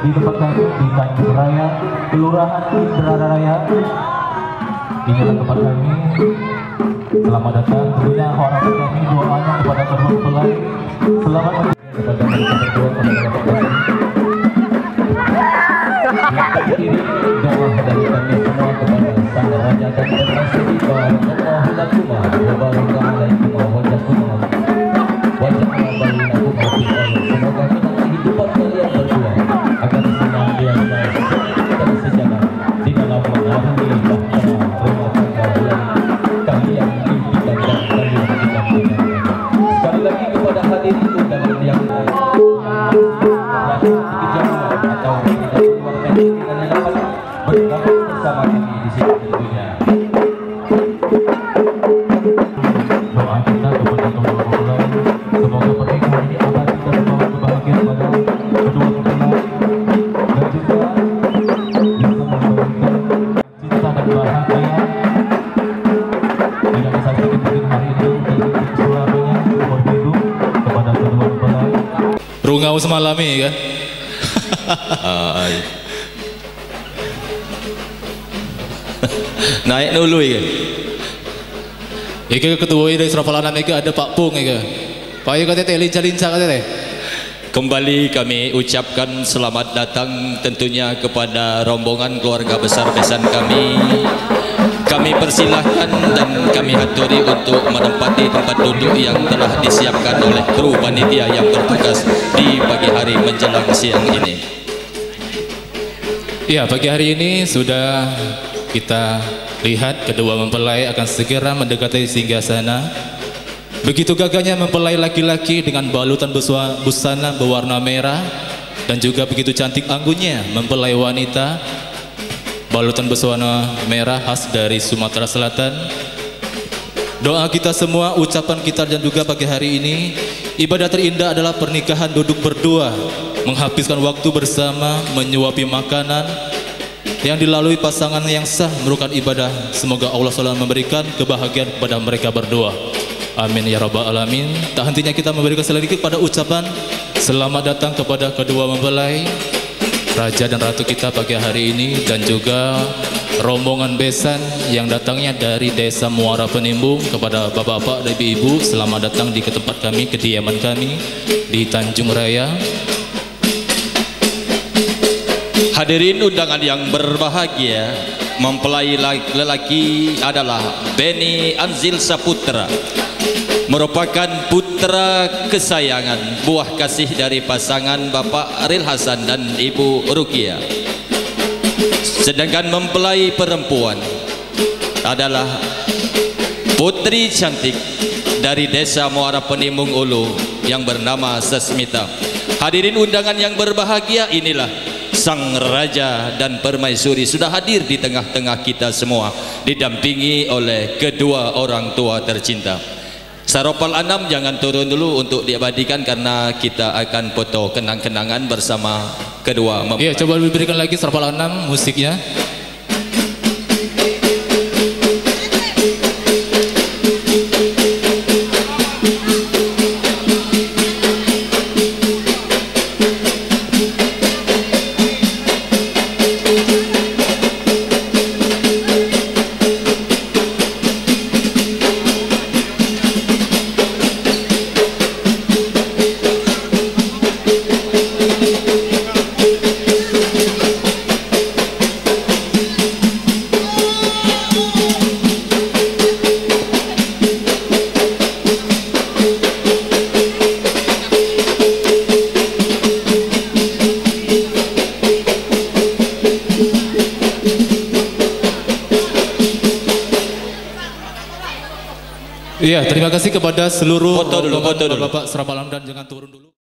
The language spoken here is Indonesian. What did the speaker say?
di tempat kami di Tanjung Raya, Kelurahan Indrada Raya. Inilah tempat kami. Selamat datang. Tentunya orang kami doanya kepada kedua mempelai. Selamat kepada mereka berdua kepada Bapak Kasih. Kiri doa dari kami semua kepada Sang Raja dan Penasihat Allahul Akbar. Wabarakatuh wabarakatuh. Wajah bainakum semoga kenang kehidupan kalian berdua agar senantiasa dan sejalan di dalam mengarungi bahtera rumah tangga yang kalian impikan dan kalian impikan. Sekali lagi kepada hadirin undangan yang atau luar negeri yang dapat bergabung bersama kami di sini tentunya. Doa kita kepada kedua mempelai, semoga pernikahan ini abadi dan membawa kebahagiaan pada kedua mempelai dan juga bisa memberikan cinta dan bahagia. Tidak bisa sedikit mungkin hari ini untuk Surabaya Timur Minggu kepada kedua mempelai. Rungau semalami kan? Naik dulu ya. Ika ketua dari Serapalanan Ika ada Pak Pung Ika. Pak Ika tete lincah-lincah tete. Kembali kami ucapkan selamat datang tentunya kepada rombongan keluarga besar besan kami. Kami persilahkan dan kami haturi untuk menempati tempat duduk yang telah disiapkan oleh kru panitia yang bertugas di pagi hari menjelang siang ini. Ya, pagi hari ini sudah kita lihat kedua mempelai akan segera mendekati singgasana. Begitu gagahnya mempelai laki-laki dengan balutan busana berwarna merah, dan juga begitu cantik anggunnya mempelai wanita balutan busana merah khas dari Sumatera Selatan. Doa kita semua, ucapan kita dan juga pagi hari ini, ibadah terindah adalah pernikahan duduk berdua, menghabiskan waktu bersama, menyuapi makanan yang dilalui pasangan yang sah merupakan ibadah. Semoga Allah selalu memberikan kebahagiaan kepada mereka berdua. Amin ya rabbal alamin. Tak hentinya kita memberikan sedikit pada ucapan selamat datang kepada kedua mempelai, raja dan ratu kita pagi hari ini, dan juga rombongan besan yang datangnya dari desa Muara Penimbung. Kepada bapak-bapak dan ibu-ibu, selamat datang di tempat kami, kediaman kami di Tanjung Raya. Hadirin undangan yang berbahagia, mempelai lelaki adalah Beni Anzil Saputra, merupakan putra kesayangan buah kasih dari pasangan Bapak Aril Hasan dan Ibu Rukia. Sedangkan mempelai perempuan adalah putri cantik dari desa Muara Penimbung Ulu yang bernama Sesmita. Hadirin undangan yang berbahagia, inilah sang raja dan permaisuri sudah hadir di tengah-tengah kita semua, didampingi oleh kedua orang tua tercinta. Saropal 6 jangan turun dulu untuk diabadikan karena kita akan foto kenang-kenangan bersama kedua mempelai. Iya, coba diberikan lagi Saropal 6 musiknya. Iya, terima kasih kepada seluruh foto dulu. Bapak Serapal dan jangan turun dulu.